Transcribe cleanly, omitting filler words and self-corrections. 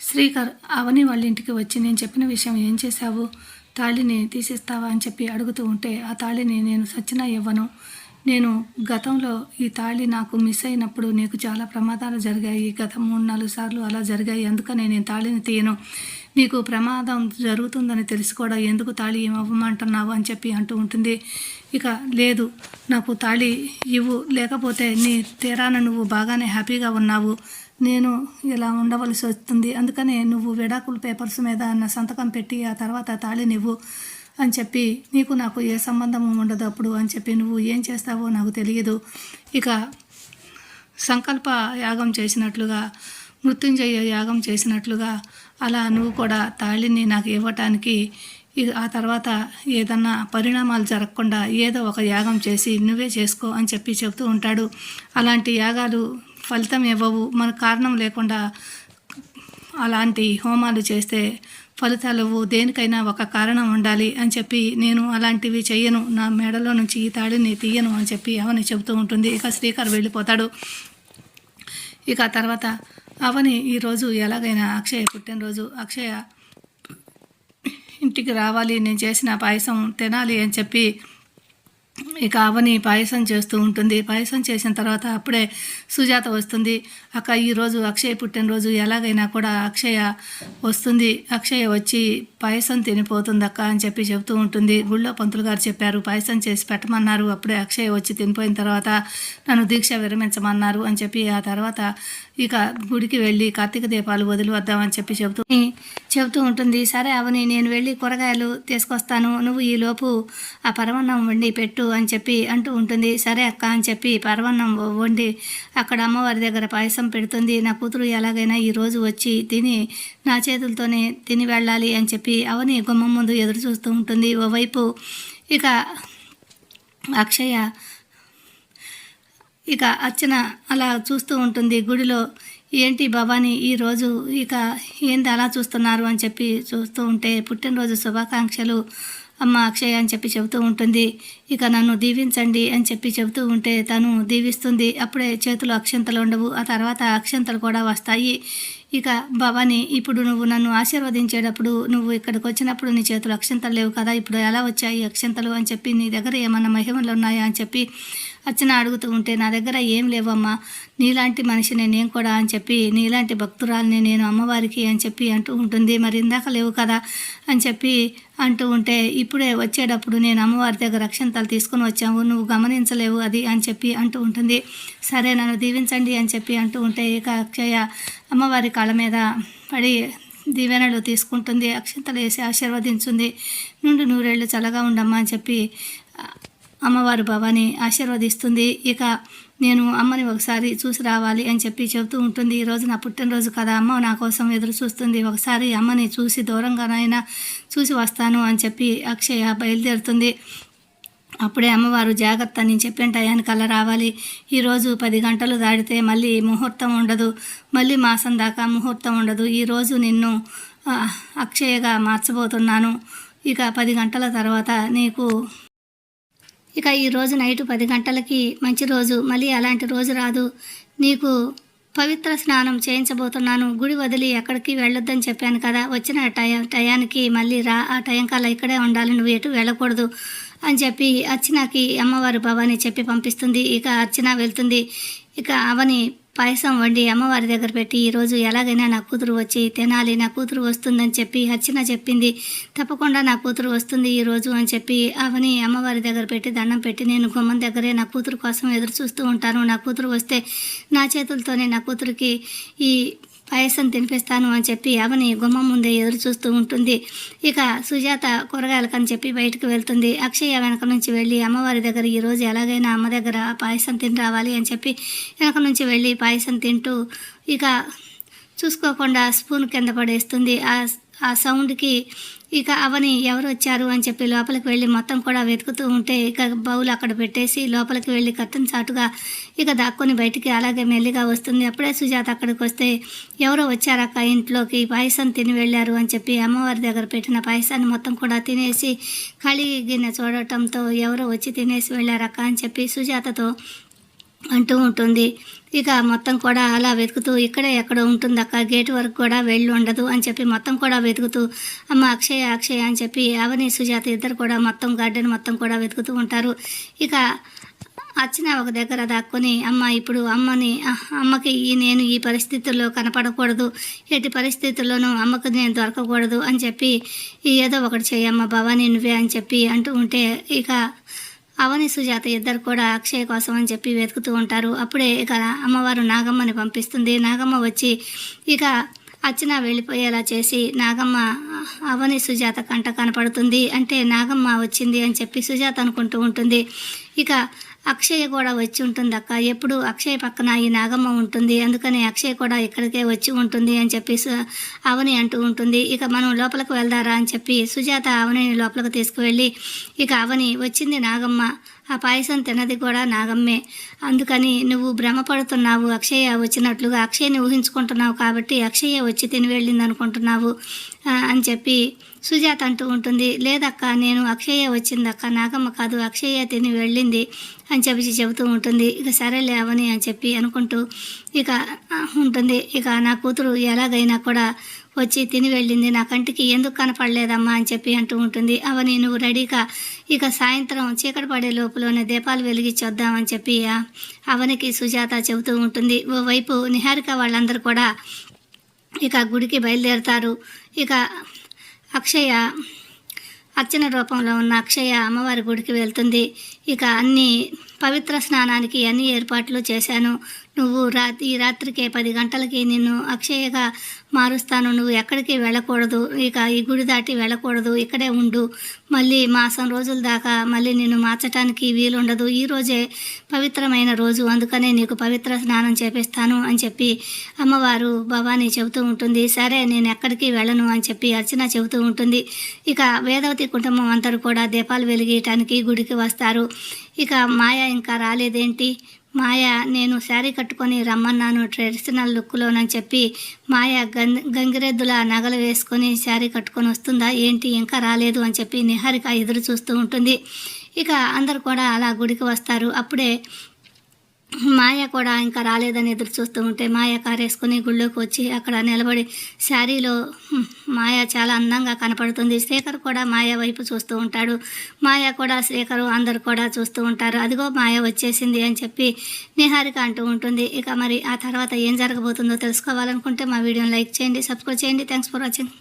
శ్రీకర్ అవని వాళ్ళ ఇంటికి వచ్చి నేను చెప్పిన విషయం ఏం చేశావు, తాళిని తీసిస్తావా అని చెప్పి అడుగుతూ ఉంటే, ఆ తాళిని నేను సచ్చినా ఇవ్వను. నేను గతంలో ఈ తాళి నాకు మిస్ అయినప్పుడు నీకు చాలా ప్రమాదాలు జరిగాయి. గత 3-4 సార్లు అలా జరిగాయి. అందుకనే నేను తాళిని తీయను. నీకు ప్రమాదం జరుగుతుందని తెలిసి కూడా ఎందుకు తాళి ఇవ్వమంటున్నావు అని చెప్పి అంటూ ఉంటుంది. ఇక లేదు, నాకు తాళి ఇవ్వు, లేకపోతే నీ తీరాన నువ్వు బాగానే హ్యాపీగా ఉన్నావు, నేను ఇలా ఉండవలసి వస్తుంది. అందుకనే నువ్వు విడాకుల పేపర్స్ మీద నా సంతకం పెట్టి ఆ తర్వాత తాళినివ్వు అని చెప్పి, నీకు నాకు ఏ సంబంధము ఉండదు అప్పుడు అని చెప్పి, నువ్వు ఏం చేస్తావో నాకు తెలియదు. ఇక సంకల్ప యాగం చేసినట్లుగా, మృత్యుంజయ యాగం చేసినట్లుగా అలా నువ్వు కూడా తాళిని నాకు ఇవ్వటానికి, ఆ తర్వాత ఏదన్నా పరిణామాలు జరగకుండా ఏదో ఒక యాగం చేసి నువ్వే చేసుకో అని చెప్పి చెబుతూ ఉంటాడు. అలాంటి యాగాలు ఫలితం ఇవ్వవు. మన కారణం లేకుండా అలాంటి హోమాలు చేస్తే ఫలితాలు దేనికైనా ఒక కారణం ఉండాలి అని చెప్పి, నేను అలాంటివి చెయ్యను, నా మెడలో నుంచి ఈ తాళిని తీయను అని చెప్పి అవని చెబుతూ ఉంటుంది. ఇక శ్రీకర్ వెళ్ళిపోతాడు. ఇక తర్వాత అవని ఈరోజు ఎలాగైనా అక్షయ పుట్టినరోజు, అక్షయ ఇంటికి రావాలి, నేను చేసిన పాయసం తినాలి అని చెప్పి ఇక అవని పాయసం చేస్తూ ఉంటుంది. పాయసం చేసిన తర్వాత అప్పుడే సుజాత వస్తుంది. అక్క ఈరోజు అక్షయ్ పుట్టినరోజు, ఎలాగైనా కూడా అక్షయ వస్తుంది, అక్షయ వచ్చి పాయసం తినిపోతుంది అక్క అని చెప్పి చెబుతూ ఉంటుంది. గుళ్ళో పంతులు గారు చెప్పారు, పాయసం చేసి పెట్టమన్నారు. అప్పుడే అక్షయ వచ్చి తినిపోయిన తర్వాత నన్ను దీక్ష విరమించమన్నారు అని చెప్పి, ఆ తర్వాత ఇక గుడికి వెళ్ళి కార్తీక దీపాలు వదిలి వద్దామని చెప్పి చెబుతూ ఉంటుంది. సరే అవని, నేను వెళ్ళి కూరగాయలు తీసుకొస్తాను, నువ్వు ఈలోపు ఆ పరమాన్నం వండి పెట్టు అని చెప్పి అంటూ ఉంటుంది. సరే అక్క అని చెప్పి పరమాన్నం వండి అక్కడ అమ్మవారి దగ్గర పాయసం పెడుతుంది. నా కూతురు ఎలాగైనా ఈరోజు వచ్చి తిని నా చేతులతోనే తిని వెళ్ళాలి అని చెప్పి అవని గుమ్మం ముందు ఎదురు చూస్తూ ఉంటుంది. ఓవైపు ఇక అక్షయ ఇక అర్చన అలా చూస్తూ ఉంటుంది గుడిలో. ఏంటి భవానీ ఈరోజు ఇక ఏంది అలా చూస్తున్నారు అని చెప్పి చూస్తూ ఉంటే, పుట్టినరోజు శుభాకాంక్షలు అమ్మ అక్షయ అని చెప్పి చెబుతూ ఉంటుంది. ఇక నన్ను దీవించండి అని చెప్పి చెబుతూ ఉంటే తను దీవిస్తుంది. అప్పుడే చేతులు అక్షంతలు ఉండవు, ఆ తర్వాత అక్షంతలు కూడా వస్తాయి. ఇక భవానీ, ఇప్పుడు నువ్వు నన్ను ఆశీర్వదించేటప్పుడు, నువ్వు ఇక్కడికి వచ్చినప్పుడు నీ చేతులు అక్షంతలు లేవు కదా, ఇప్పుడు ఎలా వచ్చాయి అక్షంతలు అని చెప్పి, నీ దగ్గర ఏమన్నా మహిమలు ఉన్నాయా అని చెప్పి అర్చన అడుగుతూ ఉంటే, నా దగ్గర ఏం లేవమ్మా, నీలాంటి మనిషిని నేను కూడా అని చెప్పి, నీలాంటి భక్తురాలని నేను అమ్మవారికి అని చెప్పి అంటూ ఉంటుంది. మరి ఇందాక లేవు కదా అని చెప్పి అంటూ ఉంటే, ఇప్పుడే వచ్చేటప్పుడు నేను అమ్మవారి దగ్గర అక్షంతలు తీసుకొని వచ్చాము, నువ్వు గమనించలేవు అది అని చెప్పి అంటూ ఉంటుంది. సరే నన్ను దీవించండి అని చెప్పి అంటూ ఉంటే, ఇక అక్షయ అమ్మవారి కాళ్ళ మీద పడి దీవెనలు తీసుకుంటుంది, అక్షంతలు వేసి ఆశీర్వదించుంది. నుండి నూరేళ్ళు చల్లగా ఉండమ్మా అని చెప్పి అమ్మవారు భవాని ఆశీర్వదిస్తుంది. ఇక నేను అమ్మని ఒకసారి చూసి రావాలి అని చెప్పి చెబుతూ ఉంటుంది. ఈరోజు నా పుట్టినరోజు కదా, అమ్మ నా కోసం ఎదురు చూస్తుంది, ఒకసారి అమ్మని చూసి దూరంగానైనా చూసి వస్తాను అని చెప్పి అక్షయ బయలుదేరుతుంది. అప్పుడే అమ్మవారు, జాగ్రత్త, నేను చెప్పిన టయానికి అలా రావాలి, ఈరోజు 10 గంటలు దాటితే మళ్ళీ ముహూర్తం ఉండదు, మళ్ళీ మాసం దాకా ముహూర్తం ఉండదు, ఈరోజు నిన్ను అక్షయగా మార్చబోతున్నాను, ఇక 10 గంటల తర్వాత నీకు, ఇక ఈరోజు నైటు 10 గంటలకి మంచి రోజు, మళ్ళీ అలాంటి రోజు రాదు, నీకు పవిత్ర స్నానం చేయించబోతున్నాను, గుడి వదిలి ఎక్కడికి వెళ్ళొద్దని చెప్పాను కదా, వచ్చిన టయానికి మళ్ళీ రా, ఆ టైం కల్లా ఇక్కడే ఉండాలి, నువ్వు ఎటు వెళ్ళకూడదు అని చెప్పి అర్చనకి అమ్మవారు భవాని చెప్పి పంపిస్తుంది. ఇక అర్చన వెళ్తుంది. ఇక అవని పాయసం వండి అమ్మవారి దగ్గర పెట్టి, ఈరోజు ఎలాగైనా నా కూతురు వచ్చి తినాలి, నా కూతురు వస్తుందని చెప్పి అర్చన చెప్పింది, తప్పకుండా నా కూతురు వస్తుంది ఈరోజు అని చెప్పి అవని అమ్మవారి దగ్గర పెట్టి దండం పెట్టి, నేను గుమ్మం దగ్గరే నా కూతురు కోసం ఎదురు చూస్తూ ఉంటాను, నా కూతురు వస్తే నా చేతులతోనే నా కూతురికి ఈ పాయసం తినిపిస్తాను అని చెప్పి అవని గుమ్మం ముందే ఎదురు చూస్తూ ఉంటుంది. ఇక సుజాత కూరగాయలకని చెప్పి బయటకు వెళ్తుంది. అక్షయ వెనక నుంచి వెళ్ళి అమ్మవారి దగ్గర, ఈరోజు ఎలాగైనా అమ్మ దగ్గర పాయసం తిని రావాలి అని చెప్పి వెనక నుంచి వెళ్ళి పాయసం తింటూ ఇక చూసుకోకుండా స్పూన్ కింద పడేస్తుంది. ఆ సౌండ్కి ఇక అవని ఎవరు వచ్చారు అని చెప్పి లోపలికి వెళ్ళి మొత్తం కూడా వెతుకుతూ ఉంటే, ఇక బౌల్ అక్కడ పెట్టేసి లోపలికి వెళ్ళి కత్తిని చాటుగా ఇక దాక్కుని బయటికి అలాగే మెల్లిగా వస్తుంది. అప్పుడే సుజాత అక్కడికి వస్తే, ఎవరో వచ్చారక్క ఇంట్లోకి, పాయసం తిని వెళ్ళారు అని చెప్పి అమ్మవారి దగ్గర పెట్టిన పాయసాన్ని మొత్తం కూడా తినేసి ఖాళీ గిన్నె చూడటంతో, ఎవరో వచ్చి తినేసి వెళ్ళారక్క అని చెప్పి సుజాతతో అంటూ ఉంటుంది. ఇక మొత్తం కూడా అలా వెతుకుతూ ఇక్కడే ఎక్కడో ఉంటుందక్క, గేటు వరకు కూడా వెళ్ళి ఉండదు అని చెప్పి మొత్తం కూడా వెతుకుతూ అమ్మ అక్షయ అక్షయ అని చెప్పి అవని సుజాత ఇద్దరు కూడా మొత్తం గార్డెన్ మొత్తం కూడా వెతుకుతూ ఉంటారు. ఇక అర్చన ఒక దగ్గర దాక్కొని అమ్మ ఇప్పుడు అమ్మకి నేను ఈ పరిస్థితుల్లో కనపడకూడదు, ఎట్టి పరిస్థితుల్లోనూ అమ్మకు నేను దొరకకూడదు అని చెప్పి ఏదో ఒకటి చేయమ్మ భవానీ నువ్వే అని చెప్పి అంటూ ఉంటే ఇక అవని సుజాత ఇద్దరు కూడా అక్షయ్ కోసం అని చెప్పి వెతుకుతూ ఉంటారు. అప్పుడే ఇక అమ్మవారు నాగమ్మని పంపిస్తుంది. నాగమ్మ వచ్చి ఇక అర్చన వెళ్ళిపోయేలా చేసి నాగమ్మ అవని సుజాత కంట కనపడుతుంది. అంటే నాగమ్మ వచ్చింది అని చెప్పి సుజాత అనుకుంటూ ఉంటుంది. ఇక అక్షయ్ కూడా వచ్చి ఉంటుంది అక్క, ఎప్పుడు అక్షయ్ పక్కన ఈ నాగమ్మ ఉంటుంది, అందుకని అక్షయ్ కూడా ఇక్కడికే వచ్చి ఉంటుంది అని చెప్పి అవని అంటూ ఉంటుంది. ఇక మనం లోపలికి వెళ్దారా అని చెప్పి సుజాత అవనిని లోపలికి తీసుకువెళ్ళి ఇక అవని వచ్చింది నాగమ్మ, ఆ పాయసం తిన్నది కూడా నాగమ్మే, అందుకని నువ్వు భ్రమపడుతున్నావు, అక్షయ వచ్చినట్లుగా అక్షయ్ని ఊహించుకుంటున్నావు కాబట్టి అక్షయ వచ్చి తిని వెళ్ళింది అనుకుంటున్నావు అని చెప్పి సుజాత అంటూ ఉంటుంది. లేదక్క, నేను అక్షయ వచ్చిందక్క, నాగమ్మ కాదు, అక్షయ తిని వెళ్ళింది అని చెప్పి చెబుతూ ఉంటుంది. ఇక సరేలే అవని అని చెప్పి అనుకుంటూ ఇక ఉంటుంది. ఇక నా కూతురు ఎలాగైనా కూడా వచ్చి తిని వెళ్ళింది, నా కంటికి ఎందుకు కనపడలేదమ్మా అని చెప్పి అంటూ ఉంటుంది. అవని నువ్వు రెడీగా ఇక సాయంత్రం చీకటి పడే లోపులోనే దీపాలు వెలిగించి వద్దామని చెప్పి అవనికి సుజాత చెబుతూ ఉంటుంది. ఓవైపు నిహారిక వాళ్ళందరూ కూడా ఇక గుడికి బయలుదేరతారు. ఇక అక్షయ అర్చన రూపంలో ఉన్న అక్షయ అమ్మవారి గుడికి వెళ్తుంది. ఇక అన్ని పవిత్ర స్నానానికి అన్ని ఏర్పాట్లు చేశాను, నువ్వు ఈ రాత్రికే 10 గంటలకి నిన్ను అక్షయగా మారుస్తాను, నువ్వు ఎక్కడికి వెళ్ళకూడదు, ఇక ఈ గుడి దాటి వెళ్ళకూడదు, ఇక్కడే ఉండు, మళ్ళీ మాసం రోజుల దాకా మళ్ళీ నిన్ను మార్చడానికి వీలుండదు, ఈరోజే పవిత్రమైన రోజు, అందుకనే నీకు పవిత్ర స్నానం చేపిస్తాను అని చెప్పి అమ్మవారు భవానీ చెబుతూ ఉంటుంది. సరే నేను ఎక్కడికి వెళ్ళను అని చెప్పి అర్చన చెబుతూ ఉంటుంది. ఇక వేదవతి కుటుంబం అందరూ కూడా దీపాలు వెలిగించడానికి గుడికి వస్తారు. ఇక మాయ ఇంకా రాలేదేంటి, మాయ నేను శారీ కట్టుకొని రమ్మన్నాను ట్రెడిషనల్ లుక్లోనని చెప్పి మాయ గంగిరెద్దుల నగలు వేసుకొని శారీ కట్టుకొని వస్తుందా ఏంటి, ఇంకా రాలేదు అని చెప్పి నిహారిక ఎదురు చూస్తూ ఉంటుంది. ఇక అందరు కూడా అలా గుడికి వస్తారు. అప్పుడే మాయ కూడా ఇంకా రాలేదని ఎదురు చూస్తూ ఉంటే మాయ కారేసుకుని గుళ్ళోకి వచ్చి అక్కడ నిలబడి శారీలో మాయ చాలా అందంగా కనపడుతుంది. శేఖర్ కూడా మాయ వైపు చూస్తూ ఉంటాడు. మాయ కూడా శేఖరు అందరు కూడా చూస్తూ ఉంటారు. అదిగో మాయ వచ్చేసింది అని చెప్పి నిహారిక అంటూ ఉంటుంది. ఇక మరి ఆ తర్వాత ఏం జరగబోతుందో తెలుసుకోవాలనుకుంటే మా వీడియోని లైక్ చేయండి, సబ్స్క్రైబ్ చేయండి. Thanks for watching.